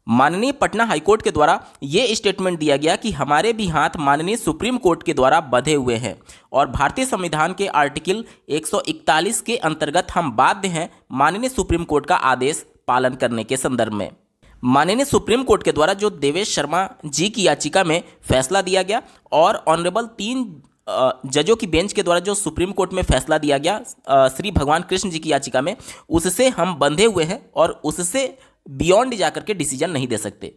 माननीय पटना हाईकोर्ट के द्वारा ये स्टेटमेंट दिया गया कि हमारे भी हाथ माननीय सुप्रीम कोर्ट के द्वारा बंधे हुए हैं और भारतीय संविधान के आर्टिकल 141 के अंतर्गत हम बाध्य हैं माननीय सुप्रीम कोर्ट का आदेश पालन करने के संदर्भ में। माननीय सुप्रीम कोर्ट के द्वारा जो देवेश शर्मा जी की याचिका में फैसला दिया गया और ऑनरेबल 3 जजों की बेंच के द्वारा जो सुप्रीम कोर्ट में फैसला दिया गया श्री भगवान कृष्ण जी की याचिका में, उससे हम बंधे हुए हैं और उससे बियॉन्ड जाकर के डिसीजन नहीं दे सकते।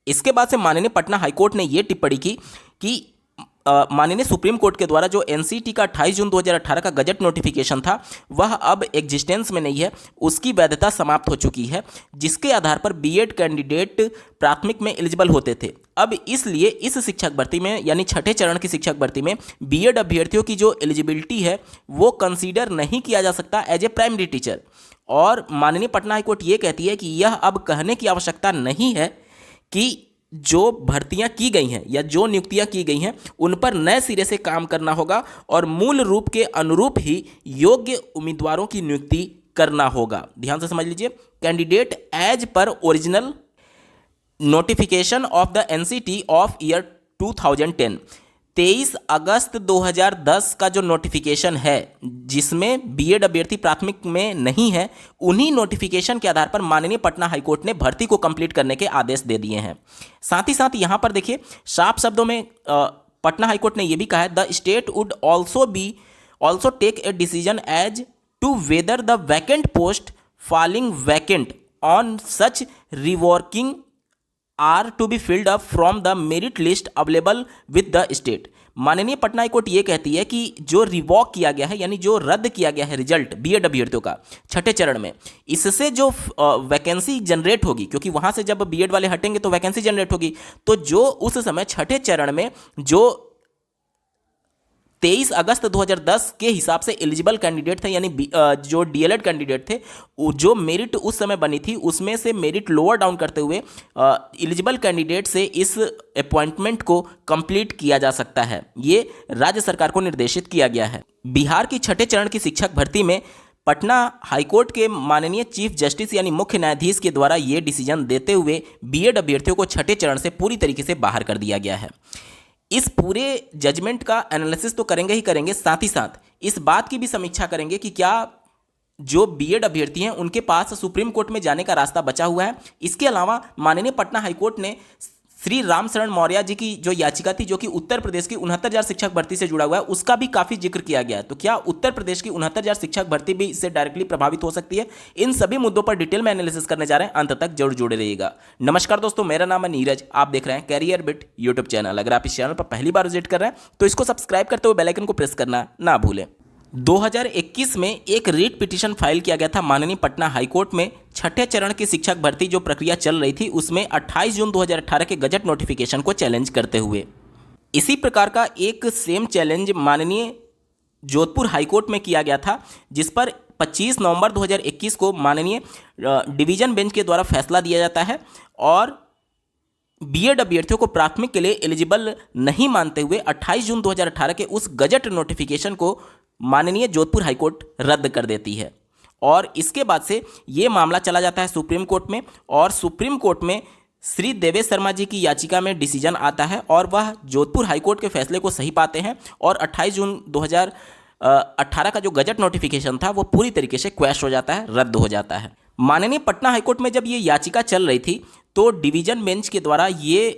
इसके बाद से माननीय पटना हाईकोर्ट ने यह टिप्पणी की कि माननीय सुप्रीम कोर्ट के द्वारा जो एनसीटी का 28 जून 2018 का गजट नोटिफिकेशन था वह अब एग्जिस्टेंस में नहीं है, उसकी वैधता समाप्त हो चुकी है, जिसके आधार पर बीएड कैंडिडेट प्राथमिक में एलिजिबल होते थे। अब इसलिए इस शिक्षक भर्ती में यानी छठे चरण की शिक्षक भर्ती में बीएड अभ्यर्थियों की जो एलिजिबिलिटी है वो कंसीडर नहीं किया जा सकता एज ए प्राइमरी टीचर। और माननीय पटना हाईकोर्ट ये कहती है कि यह अब कहने की आवश्यकता नहीं है कि जो भर्तियां की गई हैं या जो नियुक्तियां की गई हैं उन पर नए सिरे से काम करना होगा और मूल रूप के अनुरूप ही योग्य उम्मीदवारों की नियुक्ति करना होगा। ध्यान से समझ लीजिए, candidate as per original notification of the NCT of year 2010 23 अगस्त 2010 का जो नोटिफिकेशन है जिसमें बीएड अभ्यर्थी प्राथमिक में नहीं है, उन्हीं नोटिफिकेशन के आधार पर माननीय पटना हाईकोर्ट ने भर्ती को कंप्लीट करने के आदेश दे दिए हैं। साथ ही साथ यहाँ पर देखिए साफ शब्दों में पटना हाईकोर्ट ने यह भी कहा है the state would also take a decision as to whether the vacant post falling vacant on such reworking are to be filled up from the merit list available with the state. माननीय Patna high court ये कहती है कि जो revoke किया गया है यानी जो रद्द किया गया है रिजल्ट बीएड अभ्यर्थियों का छठे चरण में, इससे जो वैकेंसी जनरेट होगी, क्योंकि वहां से जब बीएड वाले हटेंगे तो वैकेंसी जनरेट होगी, तो जो उस समय छठे चरण में जो 23 अगस्त 2010 के हिसाब से एलिजिबल कैंडिडेट थे यानी जो डीएलएड कैंडिडेट थे, जो मेरिट उस समय बनी थी उसमें से मेरिट लोअर डाउन करते हुए एलिजिबल कैंडिडेट से इस अपॉइंटमेंट को कंप्लीट किया जा सकता है। ये राज्य सरकार को निर्देशित किया गया है। बिहार की छठे चरण की शिक्षक भर्ती में पटना हाईकोर्ट के माननीय चीफ जस्टिस यानी मुख्य न्यायाधीश के द्वारा ये डिसीजन देते हुए बीएड अभ्यर्थियों को छठे चरण से पूरी तरीके से बाहर कर दिया गया है। इस पूरे जजमेंट का एनालिसिस तो करेंगे ही करेंगे, साथ ही साथ इस बात की भी समीक्षा करेंगे कि क्या जो बीएड अभ्यर्थी हैं उनके पास सुप्रीम कोर्ट में जाने का रास्ता बचा हुआ है। इसके अलावा माननीय पटना हाईकोर्ट ने श्री राम शरण मौर्य जी की जो याचिका थी जो कि उत्तर प्रदेश की 69,000 शिक्षक भर्ती से जुड़ा हुआ है, उसका भी काफी जिक्र किया गया है। तो क्या उत्तर प्रदेश की 69,000 शिक्षक भर्ती भी इससे डायरेक्टली प्रभावित हो सकती है? इन सभी मुद्दों पर डिटेल में एनालिसिस करने जा रहे हैं, अंत तक जरूर जुड़े रहिएगा। नमस्कार दोस्तों, मेरा नाम है नीरज, आप देख रहे हैं कैरियर बिट यूट्यूब चैनल। अगर आप इस चैनल पर पहली बार विजिट कर रहे हैं तो इसको सब्सक्राइब करते हुए बेल आइकन को प्रेस करना ना भूलें। 2021 में एक रीट पिटीशन फाइल किया गया था माननीय पटना हाईकोर्ट में छठे चरण की शिक्षक भर्ती जो प्रक्रिया चल रही थी उसमें 28 जून 2018 के गजट नोटिफिकेशन को चैलेंज करते हुए। इसी प्रकार का एक सेम चैलेंज माननीय जोधपुर हाईकोर्ट में किया गया था, जिस पर 25 नवंबर 2021 को माननीय डिवीजन बेंच के द्वारा फैसला दिया जाता है और बीएड अभ्यर्थियों को प्राथमिक के लिए एलिजिबल नहीं मानते हुए 28 जून 2018 के उस गजट नोटिफिकेशन को माननीय जोधपुर हाईकोर्ट रद्द कर देती है। और इसके बाद से ये मामला चला जाता है सुप्रीम कोर्ट में और सुप्रीम कोर्ट में श्री देवेश शर्मा जी की याचिका में डिसीजन आता है और वह जोधपुर हाईकोर्ट के फैसले को सही पाते हैं और 28 जून 2018 का जो गजट नोटिफिकेशन था वो पूरी तरीके से क्वैश हो जाता है, रद्द हो जाता है। माननीय पटना हाईकोर्ट में जब ये याचिका चल रही थी तो डिवीजन बेंच के द्वारा ये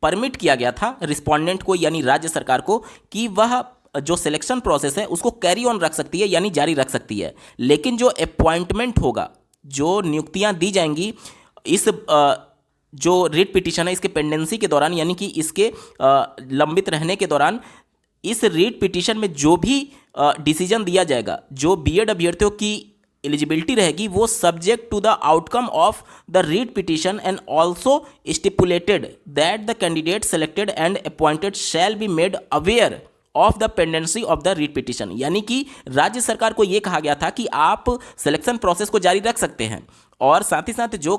परमिट किया गया था रिस्पोंडेंट को यानी राज्य सरकार को कि वह जो सिलेक्शन प्रोसेस है उसको कैरी ऑन रख सकती है यानी जारी रख सकती है, लेकिन जो अपॉइंटमेंट होगा, जो नियुक्तियां दी जाएंगी इस जो रिट पिटीशन है इसके पेंडेंसी के दौरान यानी कि इसके लंबित रहने के दौरान, इस रिट पिटीशन में जो भी डिसीजन दिया जाएगा, जो बीएड अभ्यर्थियों की एलिजिबिलिटी रहेगी वो subject to the outcome of the writ petition and also stipulated that the candidate selected and appointed shall be made aware of the pendency of the writ petition. यानी कि राज्य सरकार को यह कहा गया था कि आप सिलेक्शन प्रोसेस को जारी रख सकते हैं और साथ ही साथ जो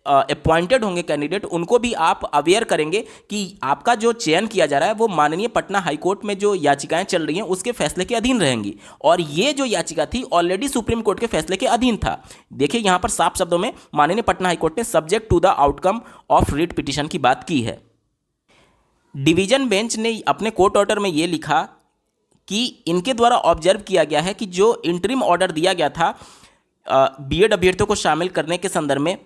अपॉइंटेड होंगे कैंडिडेट उनको भी आप अवेयर करेंगे कि आपका जो चयन किया जा रहा है वो माननीय पटना हाईकोर्ट में जो याचिकाएं चल रही हैं उसके फैसले के अधीन रहेंगी। और ये जो याचिका थी ऑलरेडी सुप्रीम कोर्ट के फैसले के अधीन था। देखिए यहाँ पर साफ शब्दों में माननीय पटना हाईकोर्ट ने subject to the outcome of writ petition की बात की है। डिवीजन बेंच ने अपने कोर्ट ऑर्डर में ये लिखा कि इनके द्वारा ऑब्जर्व किया गया है कि जो इंटरिम ऑर्डर दिया गया था बीएड अभ्यर्थियों को शामिल करने के संदर्भ में,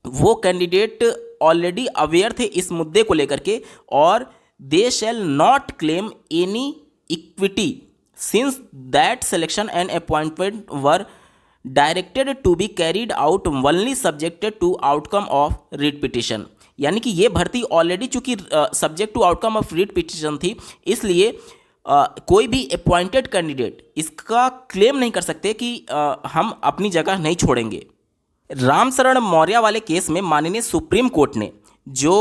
वो कैंडिडेट ऑलरेडी अवेयर थे इस मुद्दे को लेकर के, और they shall not claim any equity since that selection and appointment were directed to be carried out only subjected to outcome of writ petition. यानी कि ये भर्ती ऑलरेडी चूंकि subject to outcome of writ petition थी, इसलिए कोई भी appointed candidate इसका क्लेम नहीं कर सकते कि हम अपनी जगह नहीं छोड़ेंगे। रामशरण मौर्य वाले केस में माननीय सुप्रीम कोर्ट ने जो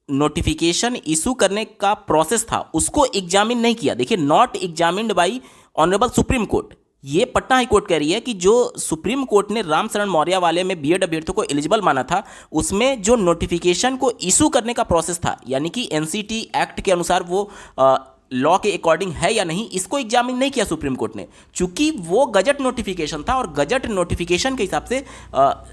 नोटिफिकेशन इशू करने का प्रोसेस था उसको एग्जामिन नहीं किया। देखिए, not examined bye honourable supreme court, ये पटना हाई कोर्ट कह रही है कि जो सुप्रीम कोर्ट ने रामशरण मौर्य वाले में बीएड अभ्यर्थियों को एलिजिबल माना था, उसमें जो नोटिफिकेशन को इशू करने का प्रोसेस था, यानी कि एनसीटी एक्ट के अनुसार वो लॉ के अकॉर्डिंग है या नहीं, इसको एग्जामिन नहीं किया सुप्रीम कोर्ट ने। चूंकि वो गजट नोटिफिकेशन था और गजट नोटिफिकेशन के हिसाब से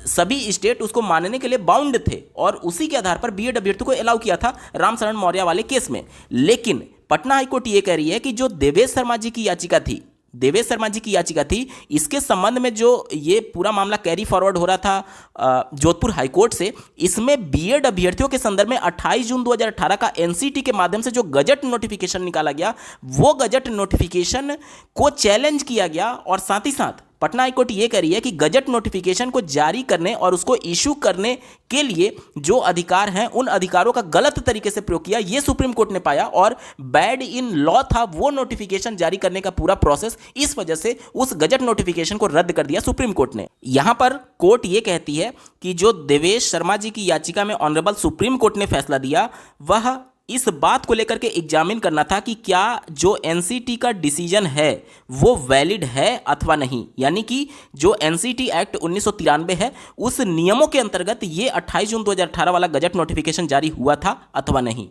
सभी स्टेट उसको मानने के लिए बाउंड थे, और उसी के आधार पर बीएड अभ्यर्थियों को अलाउ किया था रामशरण मौर्य वाले केस में। लेकिन पटना हाईकोर्ट ये कह रही है कि जो देवेश शर्मा जी की याचिका थी, इसके संबंध में जो ये पूरा मामला कैरी फॉरवर्ड हो रहा था जोधपुर हाईकोर्ट से, इसमें बीएड अभ्यर्थियों के संदर्भ में 28 जून 2018 का एनसीटी के माध्यम से जो गजट नोटिफिकेशन निकाला गया, वो गजट नोटिफिकेशन को चैलेंज किया गया। और साथ ही साथ पटना हाईकोर्ट ये कह रही है कि गजट नोटिफिकेशन को जारी करने और उसको इशू करने के लिए जो अधिकार हैं, उन अधिकारों का गलत तरीके से प्रयोग किया, ये सुप्रीम कोर्ट ने पाया, और बैड इन लॉ था वो नोटिफिकेशन जारी करने का पूरा प्रोसेस। इस वजह से उस गजट नोटिफिकेशन को रद्द कर दिया सुप्रीम कोर्ट ने। यहां पर कोर्ट ये कहती है कि जो देवेश शर्मा जी की याचिका में ऑनरेबल सुप्रीम कोर्ट ने फैसला दिया, वह इस बात को लेकर के एग्जामिन करना था कि क्या जो एनसीटी का डिसीजन है वो वैलिड है अथवा नहीं। यानी कि जो एनसीटी एक्ट 1993 है, उस नियमों के अंतर्गत ये 28 जून 2018 वाला गजट नोटिफिकेशन जारी हुआ था अथवा नहीं।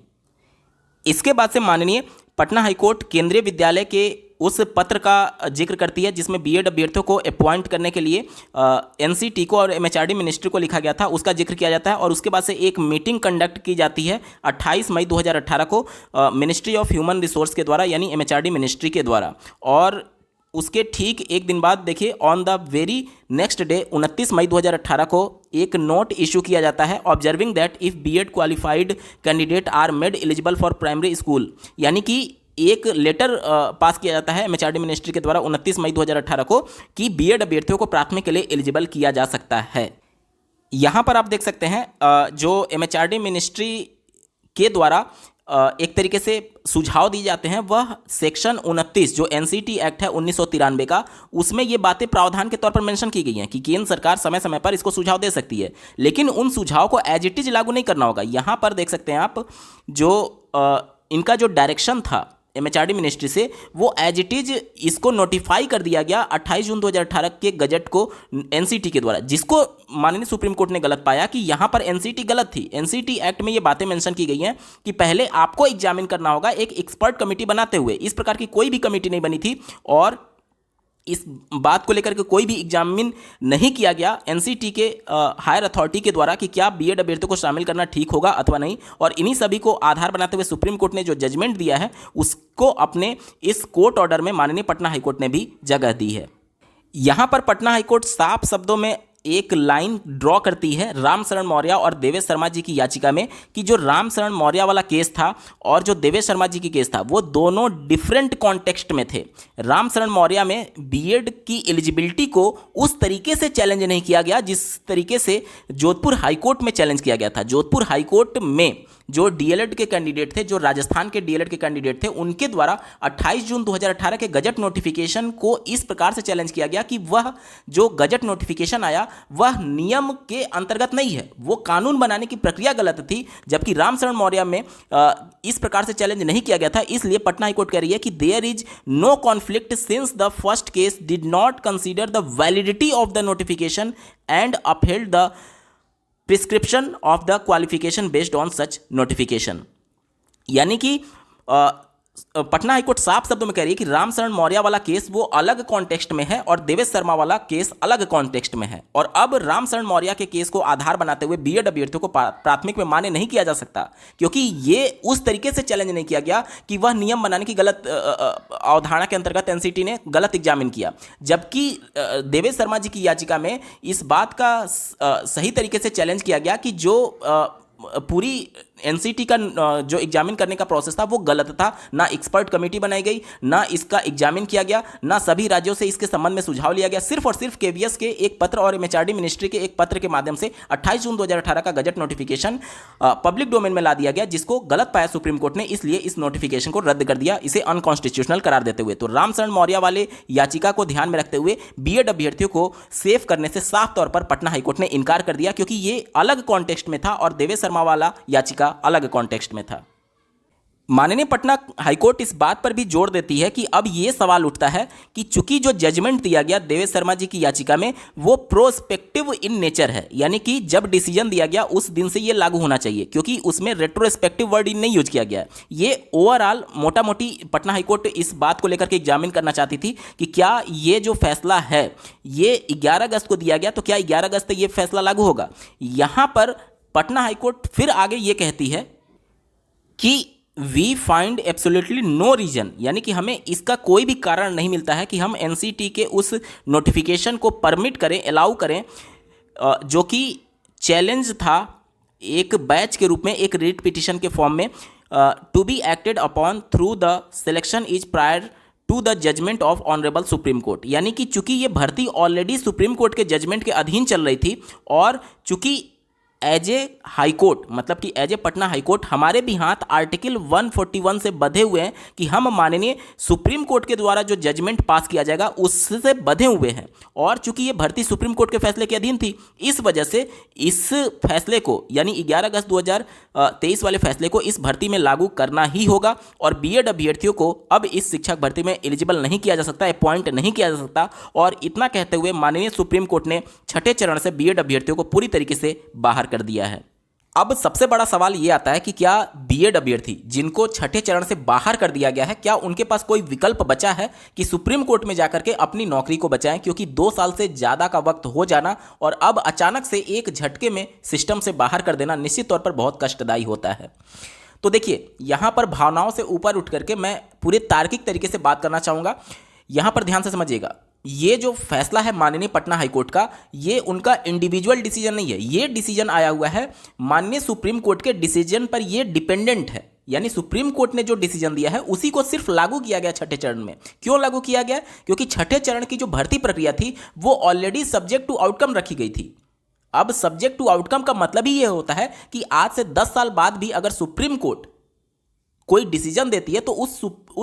इसके बाद से माननीय पटना हाईकोर्ट केंद्रीय विद्यालय के उस पत्र का जिक्र करती है जिसमें बीएड अभ्यर्थियों को अपॉइंट करने के लिए एनसीटी को और एमएचआरडी मिनिस्ट्री को लिखा गया था, उसका जिक्र किया जाता है। और उसके बाद से एक मीटिंग कंडक्ट की जाती है 28 मई 2018 को मिनिस्ट्री ऑफ ह्यूमन रिसोर्स के द्वारा, यानी एमएचआरडी मिनिस्ट्री के द्वारा। और उसके ठीक एक दिन बाद देखिए, on the very next day 29 मई 2018 को एक नोट इशू किया जाता है, observing that if BEd qualified candidate are made eligible for primary school. यानी कि एक लेटर पास किया जाता है एमएचआरडी मिनिस्ट्री के द्वारा 29 मई 2018 को कि बीएड अभ्यर्थियों को प्राथमिक के लिए एलिजिबल किया जा सकता है। यहाँ पर आप देख सकते हैं जो एमएचआरडी मिनिस्ट्री के द्वारा एक तरीके से सुझाव दिए जाते हैं, वह सेक्शन 29 जो एनसीटी एक्ट है 1993 का, उसमें ये बातें प्रावधान के तौर पर मेंशन की गई हैं कि केंद्र सरकार समय समय पर इसको सुझाव दे सकती है, लेकिन उन सुझाव को एज इट इज लागू नहीं करना होगा। यहाँ पर देख सकते हैं आप जो इनका जो डायरेक्शन था एमएचआरडी मिनिस्ट्री से, वो एज इट इज इसको नोटिफाई कर दिया गया 28 जून 2018 के गजट को एनसीटी के द्वारा, जिसको माननीय सुप्रीम कोर्ट ने गलत पाया कि यहाँ पर एनसीटी गलत थी। एनसीटी एक्ट में ये बातें मेंशन की गई हैं कि पहले आपको एग्जामिन करना होगा एक एक्सपर्ट कमेटी बनाते हुए। इस प्रकार की कोई भी कमेटी नहीं बनी थी और इस बात को लेकर के कोई भी एग्जामिन नहीं किया गया एनसीटी के हायर अथॉरिटी के द्वारा कि क्या बीएड अभ्यर्थियों को शामिल करना ठीक होगा अथवा नहीं। और इन्हीं सभी को आधार बनाते हुए सुप्रीम कोर्ट ने जो जजमेंट दिया है उसको अपने इस कोर्ट ऑर्डर में माननीय पटना हाईकोर्ट ने भी जगह दी है। यहाँ पर पटना हाईकोर्ट साफ शब्दों में एक लाइन ड्रॉ करती है रामशरण मौर्य और देवेश शर्मा जी की याचिका में कि जो रामशरण मौर्य वाला केस था और जो देवेश शर्मा जी की केस था वो दोनों डिफरेंट कॉन्टेक्स्ट में थे। रामशरण मौर्य में बीएड की एलिजिबिलिटी को उस तरीके से चैलेंज नहीं किया गया जिस तरीके से जोधपुर हाईकोर्ट में चैलेंज किया गया था। जोधपुर हाईकोर्ट में जो डीएलएड के कैंडिडेट थे, जो राजस्थान के डीएलएड के कैंडिडेट थे, उनके द्वारा 28 जून 2018 के गजट नोटिफिकेशन को इस प्रकार से चैलेंज किया गया कि वह जो गजट नोटिफिकेशन आया वह नियम के अंतर्गत नहीं है, वो कानून बनाने की प्रक्रिया गलत थी। जबकि रामशरण मौर्य में इस प्रकार से चैलेंज नहीं किया गया था। इसलिए पटना हाईकोर्ट कह रही है कि there is no conflict since the first case did not consider the validity of the notification and upheld the prescription of the qualification based on such notification. यानी कि पटना हाईकोर्ट साफ शब्दों में कह रही है कि रामशरण मौर्य वाला केस वो अलग कॉन्टेक्स्ट में है और देवेश शर्मा वाला केस अलग कॉन्टेक्स्ट में है। और अब रामशरण मौर्य के केस को आधार बनाते हुए बीएड अभ्यर्थियों को प्राथमिक में मान्य नहीं किया जा सकता, क्योंकि ये उस तरीके से चैलेंज नहीं किया गया कि वह नियम बनाने की गलत अवधारणा के अंतर्गत एनसीटी ने गलत एग्जामिन किया। जबकि देवेश शर्मा जी की याचिका में इस बात का सही तरीके से चैलेंज किया गया कि जो पूरी एनसीटी का जो एग्जामिन करने का प्रोसेस था वो गलत था। ना एक्सपर्ट कमेटी बनाई गई, ना इसका एग्जामिन किया गया, ना सभी राज्यों से इसके संबंध में सुझाव लिया गया। सिर्फ और सिर्फ केवीएस के एक पत्र और एमएचआरडी मिनिस्ट्री के एक पत्र के माध्यम से 28 जून 2018 का गजट नोटिफिकेशन पब्लिक डोमेन में ला दिया गया, जिसको गलत पाया सुप्रीम कोर्ट ने। इसलिए इस नोटिफिकेशन को रद्द कर दिया, इसे अनकॉन्स्टिट्यूशनल करार देते हुए। तो रामशरण मौर्य वाले याचिका को ध्यान में रखते हुए बीएड अभ्यर्थियों को सेव करने से साफ तौर पर पटना हाईकोर्ट ने इनकार कर दिया, क्योंकि ये अलग कॉन्टेक्स्ट में था और देवेश शर्मा वाला याचिका अलग कॉन्टेक्स्ट में था। माननीय पटना हाईकोर्ट इस बात पर भी जोर देती है कि अब यह सवाल उठता है कि चूंकि जो जजमेंट दिया गया देवेश शर्मा जी की याचिका में वो प्रोस्पेक्टिव इन नेचर है, यानी कि जब डिसीजन दिया गया उस दिन से ये लागू होना चाहिए, क्योंकि उसमें रेट्रोस्पेक्टिव वर्ड नहीं यूज किया गया है। ये ओवरऑल मोटा मोटी पटना हाईकोर्ट इस बात को लेकर के एग्जामिन करना चाहती थी कि क्या ये जो फैसला है ये 11 अगस्त को दिया गया, तो क्या 11 अगस्त तक ये फैसला लागू होगा। यहां पर पटना हाईकोर्ट फिर आगे ये कहती है कि we find absolutely no reason, यानी कि हमें इसका कोई भी कारण नहीं मिलता है कि हम एनसीटी के उस नोटिफिकेशन को परमिट करें, अलाउ करें, जो कि चैलेंज था एक बैच के रूप में, एक रिट पिटिशन के फॉर्म में, to be acted upon through the selection is prior to the judgement of honourable supreme court. यानी कि चूंकि ये भर्ती ऑलरेडी सुप्रीम कोर्ट के जजमेंट के अधीन चल रही थी और चूंकि एज ए हाई कोर्ट, मतलब कि as a Patna high court हमारे भी हाथ आर्टिकल 141 से बंधे हुए हैं कि हम माननीय सुप्रीम कोर्ट के द्वारा जो जजमेंट पास किया जाएगा उससे बंधे हुए हैं। और चूंकि ये भर्ती सुप्रीम कोर्ट के फैसले के अधीन थी, इस वजह से इस फैसले को यानी 11 अगस्त 2023 वाले फैसले को इस भर्ती में लागू करना ही होगा। और बीएड अभ्यर्थियों को अब इस शिक्षक भर्ती में एलिजिबल नहीं किया जा सकता, अपॉइंट नहीं किया जा सकता। और इतना कहते हुए माननीय सुप्रीम कोर्ट ने छठे चरण से बीएड अभ्यर्थियों को पूरी तरीके से बाहर कर दिया है। अब सबसे बड़ा सवाल यह आता है कि क्या बीएड अभ्यर्थी जिनको छठे चरण से बाहर कर दिया गया है, क्या उनके पास कोई विकल्प बचा है कि सुप्रीम कोर्ट में जाकर के अपनी नौकरी को बचाएं, क्योंकि 2 साल से ज्यादा का वक्त हो जाना और अब अचानक से एक झटके में सिस्टम से बाहर कर देना निश्चित तौर पर बहुत कष्टदायी होता है। तो देखिए, यहां पर भावनाओं से ऊपर उठ करके मैं पूरे तार्किक तरीके से बात करना चाहूंगा। यहां पर ध्यान से समझिएगा, ये जो फैसला है माननीय पटना हाईकोर्ट का, ये उनका इंडिविजुअल डिसीजन नहीं है, ये डिसीजन आया हुआ है माननीय सुप्रीम कोर्ट के डिसीजन पर, ये डिपेंडेंट है। यानी सुप्रीम कोर्ट ने जो डिसीजन दिया है उसी को सिर्फ लागू किया गया छठे चरण में। क्यों लागू किया गया? क्योंकि छठे चरण की जो भर्ती प्रक्रिया थी वो ऑलरेडी सब्जेक्ट टू आउटकम रखी गई थी। अब सब्जेक्ट टू आउटकम का मतलब ही ये होता है कि आज से 10 साल बाद भी अगर सुप्रीम कोर्ट कोई डिसीजन देती है तो उस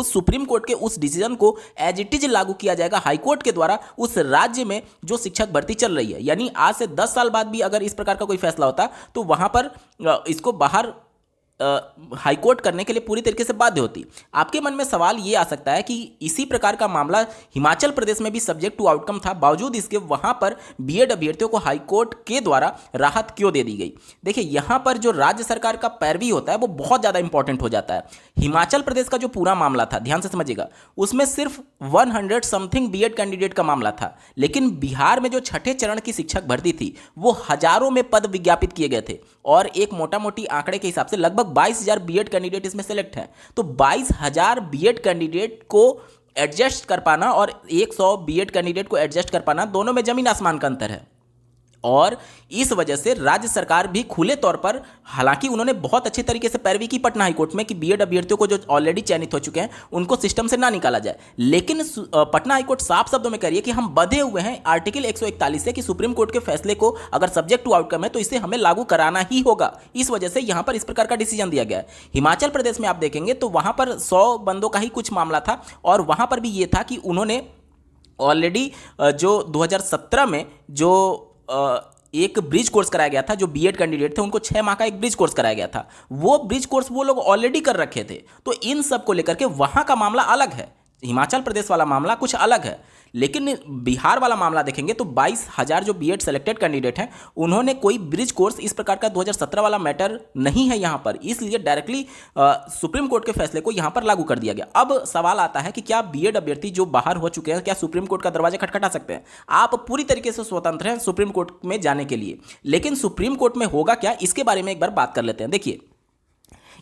सुप्रीम कोर्ट के उस डिसीजन को एज इट इज लागू किया जाएगा हाई कोर्ट के द्वारा उस राज्य में जो शिक्षक भर्ती चल रही है। यानी आज से 10 साल बाद भी अगर इस प्रकार का कोई फैसला होता तो वहां पर इसको बाहर हाई कोर्ट करने के लिए पूरी तरीके से बाध्य होती। आपके मन में सवाल ये आ सकता है कि इसी प्रकार का मामला हिमाचल प्रदेश में भी सब्जेक्ट टू आउटकम था, बावजूद इसके वहां पर बीएड अभ्यर्थियों को हाई कोर्ट के द्वारा राहत क्यों दे दी गई? देखिए, यहां पर जो राज्य सरकार का पैरवी होता है वो बहुत ज्यादा इंपॉर्टेंट हो जाता है। हिमाचल प्रदेश का जो पूरा मामला था, ध्यान से समझिएगा, उसमें सिर्फ 100 समथिंग बीएड कैंडिडेट का मामला था, लेकिन बिहार में जो छठे चरण की शिक्षक भर्ती थी वो हजारों में पद विज्ञापित किए गए थे और एक मोटा मोटी आंकड़े के हिसाब से लगभग 22,000 बीएड कैंडिडेट इसमें सेलेक्ट हैं। तो 22,000 बीएड कैंडिडेट को एडजस्ट कर पाना और 100 बीएड कैंडिडेट को एडजस्ट कर पाना, दोनों में जमीन आसमान का अंतर है। और इस वजह से राज्य सरकार भी खुले तौर पर, हालांकि उन्होंने बहुत अच्छे तरीके से पैरवी की पटना हाईकोर्ट में कि बीएड अभ्यर्थियों को जो ऑलरेडी चयनित हो चुके हैं उनको सिस्टम से ना निकाला जाए, लेकिन पटना हाईकोर्ट साफ शब्दों में कह रही है कि हम बंधे हुए हैं आर्टिकल 141 से कि सुप्रीम कोर्ट के फैसले को अगर सब्जेक्ट टू आउटकम है तो इसे हमें लागू कराना ही होगा। इस वजह से यहां पर इस प्रकार का डिसीजन दिया गया है। हिमाचल प्रदेश में आप देखेंगे तो वहां पर 100 बंदों का ही कुछ मामला था और वहां पर भी ये था कि उन्होंने ऑलरेडी जो 2017 में जो एक ब्रिज कोर्स कराया गया था, जो बीएड कैंडिडेट थे उनको 6 माह का एक ब्रिज कोर्स कराया गया था, वो ब्रिज कोर्स वो लोग ऑलरेडी कर रखे थे। तो इन सब को लेकर के वहां का मामला अलग है, हिमाचल प्रदेश वाला मामला कुछ अलग है। लेकिन बिहार वाला मामला देखेंगे तो 22,000 जो बीएड सेलेक्टेड कैंडिडेट हैं उन्होंने कोई ब्रिज कोर्स इस प्रकार का 2017 वाला मैटर नहीं है यहाँ पर, इसलिए डायरेक्टली सुप्रीम कोर्ट के फैसले को यहाँ पर लागू कर दिया गया। अब सवाल आता है कि क्या बीएड अभ्यर्थी जो बाहर हो चुके हैं क्या सुप्रीम कोर्ट का दरवाजा खटखटा सकते हैं? आप पूरी तरीके से स्वतंत्र हैं सुप्रीम कोर्ट में जाने के लिए, लेकिन सुप्रीम कोर्ट में होगा क्या, इसके बारे में एक बार बात कर लेते हैं। देखिए,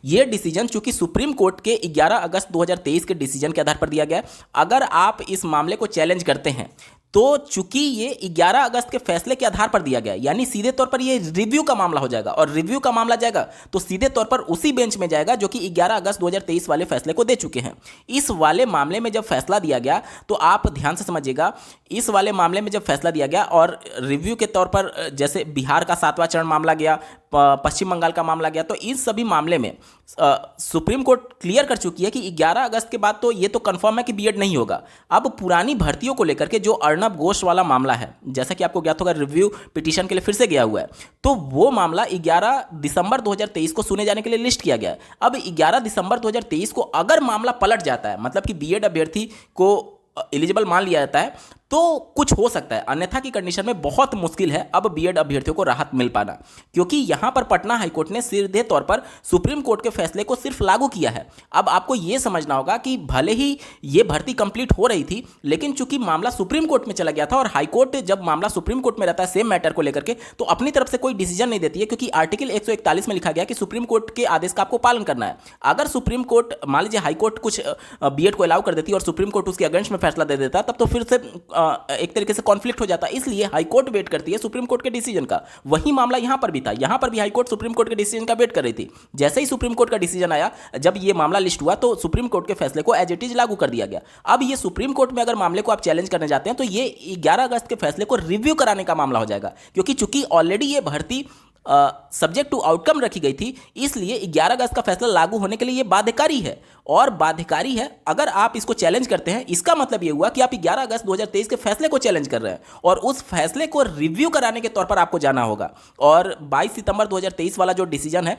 ये डिसीजन चूंकि सुप्रीम कोर्ट के 11 अगस्त 2023 के डिसीजन के आधार पर दिया गया है। अगर आप इस मामले को चैलेंज करते हैं तो चूंकि ये 11 अगस्त के फैसले के आधार पर दिया गया, यानी सीधे तौर पर ये रिव्यू का मामला हो जाएगा, और रिव्यू का मामला जाएगा तो सीधे तौर पर उसी बेंच में जाएगा जो कि 11 अगस्त 2023 वाले फैसले को दे चुके हैं। इस वाले मामले में जब फैसला दिया गया तो आप ध्यान से समझिएगा, इस वाले मामले में जब फैसला दिया गया और रिव्यू के तौर पर जैसे बिहार का 7वां चरण मामला गया, पश्चिम बंगाल का मामला गया, तो इस सभी मामले में सुप्रीम कोर्ट क्लियर कर चुकी है कि 11 अगस्त के बाद तो ये तो कंफर्म है कि बीएड नहीं होगा। अब पुरानी भर्तियों को लेकर के जो अर्नब घोष वाला मामला है, जैसा कि आपको ज्ञात होगा रिव्यू पिटीशन के लिए फिर से गया हुआ है, तो वो मामला 11 दिसंबर 2023 को सुने जाने के लिए लिस्ट किया गया है। अब 11 दिसंबर 2023 को अगर मामला पलट जाता है, मतलब कि बीएड अभ्यर्थी को एलिजिबल मान लिया जाता है, तो कुछ हो सकता है, अन्यथा की कंडीशन में बहुत मुश्किल है अब बीएड अभ्यर्थियों को राहत मिल पाना, क्योंकि यहां पर पटना हाईकोर्ट ने सीधे तौर पर सुप्रीम कोर्ट के फैसले को सिर्फ लागू किया है। अब आपको यह समझना होगा कि भले ही यह भर्ती कंप्लीट हो रही थी, लेकिन चूंकि मामला सुप्रीम कोर्ट में चला गया था और हाईकोर्ट जब मामला सुप्रीम कोर्ट में रहता है सेम मैटर को लेकर के, तो अपनी तरफ से कोई डिसीजन नहीं देती है, क्योंकि आर्टिकल 141 में लिखा गया कि सुप्रीम कोर्ट के आदेश का आपको पालन करना है। अगर सुप्रीम कोर्ट, मान लीजिए हाईकोर्ट कुछ बीएड को अलाउ कर देती और सुप्रीम कोर्ट उसके अगेंस्ट में फैसला दे देता, तब तो फिर से एक तरीके से कॉन्फ्लिक्ट हो जाता है। इसलिए हाईकोर्ट वेट करती है सुप्रीम कोर्ट के डिसीजन का। वही मामला यहां पर भी था, यहां पर भी हाईकोर्ट सुप्रीम कोर्ट के डिसीजन का वेट कर रही थी। जैसे ही सुप्रीम कोर्ट का डिसीजन आया, जब ये मामला लिस्ट हुआ, तो सुप्रीम कोर्ट के फैसले को एज इट इज लागू कर दिया गया। अब ये सुप्रीम कोर्ट में अगर मामले को आप चैलेंज करने जाते हैं तो ये 11 अगस्त के फैसले को रिव्यू कराने का मामला हो जाएगा, क्योंकि चूंकि ऑलरेडी ये भर्ती सब्जेक्ट टू आउटकम रखी गई थी, इसलिए 11 अगस्त का फैसला लागू होने के लिए ये बाध्यकारी है, और बाध्यकारी है। अगर आप इसको चैलेंज करते हैं, इसका मतलब ये हुआ कि आप 11 अगस्त 2023 के फैसले को चैलेंज कर रहे हैं, और उस फैसले को रिव्यू कराने के तौर पर आपको जाना होगा। और 22 सितंबर 2023 वाला जो डिसीजन है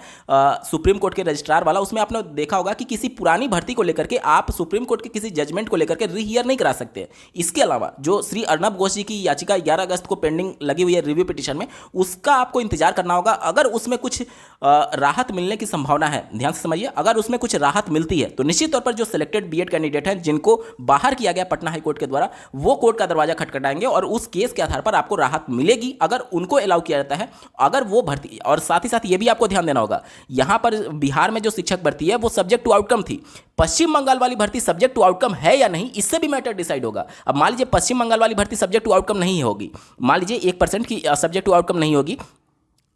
सुप्रीम कोर्ट के रजिस्ट्रार वाला, उसमें आपने देखा होगा कि किसी पुरानी भर्ती को लेकर के आप सुप्रीम कोर्ट के किसी जजमेंट को लेकर के रीहियर नहीं करा सकते। इसके अलावा जो श्री अर्नब घोष जी की याचिका 11 अगस्त को पेंडिंग लगी हुई है रिव्यू पिटीशन में, उसका आपको इंतजार करना होगा। अगर उसमें कुछ राहत मिलने की संभावना है, ध्यान से समझिए, अगर उसमें कुछ राहत मिलती है तो निश्चित तौर पर जो सिलेक्टेड बीएड कैंडिडेट हैं जिनको बाहर किया गया पटना हाईकोर्ट के द्वारा, वो कोर्ट का दरवाजा खटखटाएंगे और उस केस के आधार पर आपको राहत मिलेगी अगर उनको अलाउ किया जाता है, अगर वो भर्ती। और साथ ही साथ ये भी आपको ध्यान देना होगा, यहां पर बिहार में जो शिक्षक भर्ती है वो सब्जेक्ट टू आउटकम थी। पश्चिम बंगाल वाली भर्ती सब्जेक्ट टू आउटकम है या नहीं, इससे भी मैटर डिसाइड होगा। अब मान लीजिए पश्चिम बंगाल वाली भर्ती सब्जेक्ट टू आउटकम नहीं होगी, मान लीजिए 1% की सब्जेक्ट टू आउटकम नहीं होगी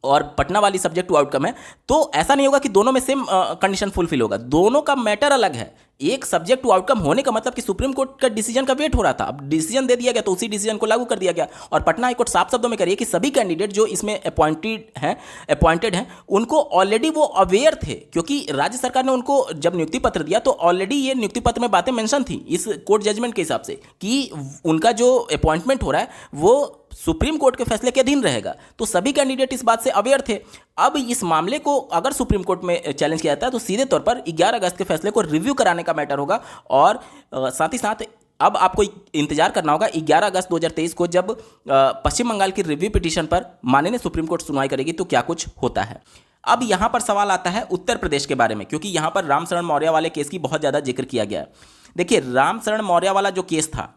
और पटना वाली सब्जेक्ट टू आउटकम है, तो ऐसा नहीं होगा कि दोनों में सेम कंडीशन फुलफिल होगा। दोनों का मैटर अलग है। एक सब्जेक्ट टू आउटकम होने का मतलब कि सुप्रीम कोर्ट का डिसीजन का वेट हो रहा था, अब डिसीजन दे दिया गया तो उसी डिसीजन को लागू कर दिया गया। और पटना हाईकोर्ट साफ शब्दों में करिए कि सभी कैंडिडेट जो इसमें अपॉइंटेड हैं उनको ऑलरेडी वो अवेयर थे, क्योंकि राज्य सरकार ने उनको जब नियुक्ति पत्र दिया तो ऑलरेडी ये नियुक्ति पत्र में बातें मेंशन थी इस कोर्ट जजमेंट के हिसाब से कि उनका जो अपॉइंटमेंट हो रहा है वो सुप्रीम कोर्ट के फैसले के अधीन रहेगा। तो सभी कैंडिडेट इस बात से अवेयर थे। अब इस मामले को अगर सुप्रीम कोर्ट में चैलेंज किया जाता है तो सीधे तौर पर 11 अगस्त के फैसले को रिव्यू कराने का मैटर होगा। और साथ ही साथ अब आपको इंतजार करना होगा 11 अगस्त 2023 को, जब पश्चिम बंगाल की रिव्यू पिटीशन पर माननीय सुप्रीम कोर्ट सुनवाई करेगी तो क्या कुछ होता है। अब यहां पर सवाल आता है उत्तर प्रदेश के बारे में, क्योंकि यहां पर रामशरण मौर्य वाले केस की बहुत ज़्यादा जिक्र किया गया है। देखिए, रामशरण मौर्य वाला जो केस था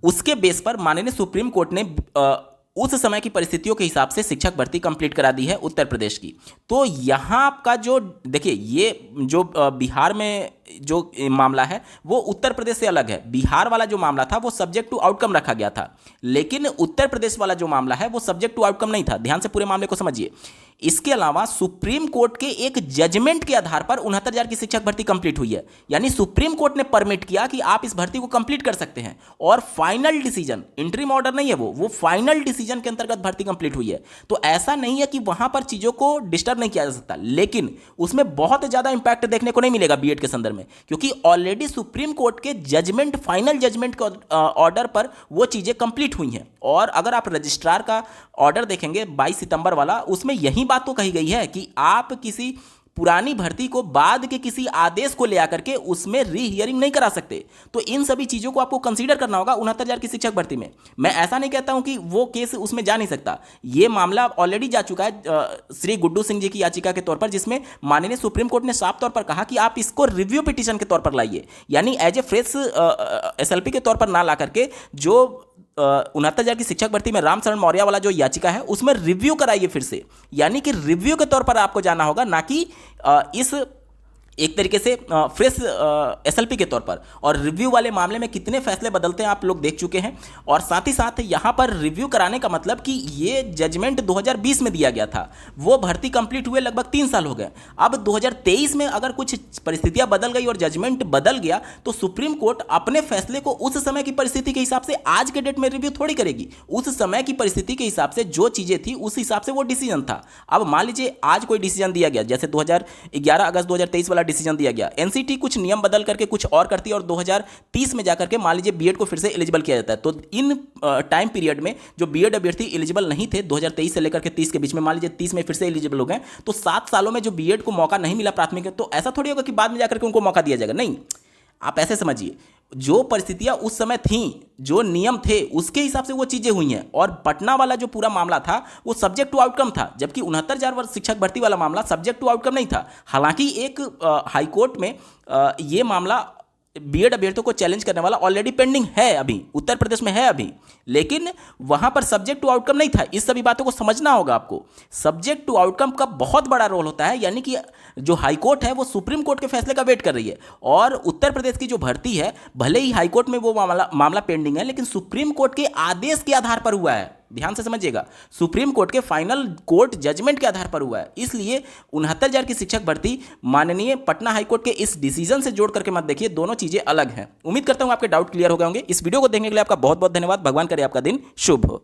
उसके बेस पर माननीय सुप्रीम कोर्ट ने उस समय की परिस्थितियों के हिसाब से शिक्षक भर्ती कंप्लीट करा दी है उत्तर प्रदेश की। तो यहाँ का जो देखिए, ये जो बिहार में जो मामला है वो उत्तर प्रदेश से अलग है। बिहार वाला जो मामला था वो सब्जेक्ट टू आउटकम रखा गया था, लेकिन उत्तर प्रदेश वाला जो मामला है वो सब्जेक्ट टू आउटकम नहीं था। ध्यान से पूरे मामले को समझिए। इसके अलावा सुप्रीम कोर्ट के एक जजमेंट के आधार पर 69,000 की शिक्षक भर्ती कंप्लीट हुई है। यानी सुप्रीम कोर्ट ने परमिट किया कि आप इस भर्ती को कंप्लीट कर सकते हैं, और फाइनल डिसीजन, इंटरिम ऑर्डर नहीं है वो फाइनल डिसीजन के अंतर्गत भर्ती कंप्लीट हुई है। तो ऐसा नहीं है कि वहां पर चीजों को डिस्टर्ब नहीं किया जा सकता, लेकिन उसमें बहुत ज्यादा इंपैक्ट देखने को नहीं मिलेगा बीएड के संदर्भ में, क्योंकि ऑलरेडी सुप्रीम कोर्ट के जजमेंट, फाइनल जजमेंट के ऑर्डर पर वो चीजें कंप्लीट हुई हैं। और अगर आप रजिस्ट्रार का ऑर्डर देखेंगे 22 सितंबर वाला, उसमें यही बात तो कही गई है कि आप किसी पुरानी भर्ती को बाद के किसी आदेश को ले आकर के उसमें रीहियरिंग नहीं करा सकते। तो इन सभी चीजों को आपको कंसीडर करना होगा 69,000 की शिक्षक भर्ती में। मैं ऐसा नहीं कहता हूं कि वो केस उसमें जा नहीं सकता, ये मामला ऑलरेडी जा चुका है श्री गुड्डू सिंह जी की याचिका के तौर पर, जिसमें माननीय सुप्रीम कोर्ट ने साफ तौर पर कहा कि आप इसको रिव्यू पिटीशन के तौर पर लाइए, यानी एज ए फ्रेश एसएलपी के तौर पर ना ला करके जो 69,000 की शिक्षक भर्ती में रामचरण मौर्य वाला जो याचिका है उसमें रिव्यू कराइए फिर से। यानी कि रिव्यू के तौर पर आपको जाना होगा, ना कि इस एक तरीके से फ्रेश एसएलपी के तौर पर। और रिव्यू वाले मामले में कितने फैसले बदलते हैं आप लोग देख चुके हैं। और साथ ही साथ यहाँ पर रिव्यू कराने का मतलब कि ये जजमेंट 2020 में दिया गया था, वो भर्ती कंप्लीट हुए लगभग 3 साल हो गए। अब 2023 में अगर कुछ परिस्थितियां बदल गई और जजमेंट बदल गया तो सुप्रीम कोर्ट अपने फैसले को उस समय की परिस्थिति के हिसाब से आज के डेट में रिव्यू थोड़ी करेगी। उस समय की परिस्थिति के हिसाब से जो चीजें थी उस हिसाब से वो डिसीजन था। अब मान लीजिए आज कोई डिसीजन दिया गया, जैसे 11 अगस्त 2023 वाला डिसीजन दिया गया, एनसीटी कुछ नियम बदल करके कुछ और करती है और 2030 में जाकर के मान लीजिए बीएड को फिर से एलिजिबल किया जाता है। तो इन टाइम पीरियड में जो बीएड अभ्यर्थी एलिजिबल नहीं थे 2023 से लेकर के 30 के बीच में, मान लीजिए 30 में फिर से एलिजिबल हो गए, तो 7 सालों में जो बीएड को मौका नहीं मिला प्राथमिक, तो ऐसा थोड़ी होगा कि बाद में जाकर के उनको मौका दिया जाएगा। नहीं, आप ऐसे समझिए, जो परिस्थितियां उस समय थीं, जो नियम थे, उसके हिसाब से वो चीजें हुई हैं। और पटना वाला जो पूरा मामला था वो सब्जेक्ट टू आउटकम था, जबकि 69,000 शिक्षक भर्ती वाला मामला सब्जेक्ट टू आउटकम नहीं था। हालांकि एक हाईकोर्ट में ये मामला बीएड अभ्यर्थियों को चैलेंज करने वाला ऑलरेडी पेंडिंग है, अभी उत्तर प्रदेश में है अभी, लेकिन वहां पर सब्जेक्ट टू आउटकम नहीं था। इस सभी बातों को समझना होगा आपको। सब्जेक्ट टू आउटकम का बहुत बड़ा रोल होता है, यानी कि जो हाईकोर्ट है वो सुप्रीम कोर्ट के फैसले का वेट कर रही है। और उत्तर प्रदेश की जो भर्ती है, भले ही हाईकोर्ट में वो मामला पेंडिंग है, लेकिन सुप्रीम कोर्ट के आदेश के आधार पर हुआ है। ध्यान से समझिएगा, सुप्रीम कोर्ट के फाइनल कोर्ट जजमेंट के आधार पर हुआ है। इसलिए 69,000 की शिक्षक भर्ती माननीय पटना हाईकोर्ट के इस डिसीजन से जोड़ करके मत देखिए, दोनों चीजें अलग हैं। उम्मीद करता हूं आपके डाउट क्लियर हो गए होंगे। इस वीडियो को देखने के लिए आपका बहुत बहुत धन्यवाद। भगवान करे आपका दिन शुभ हो।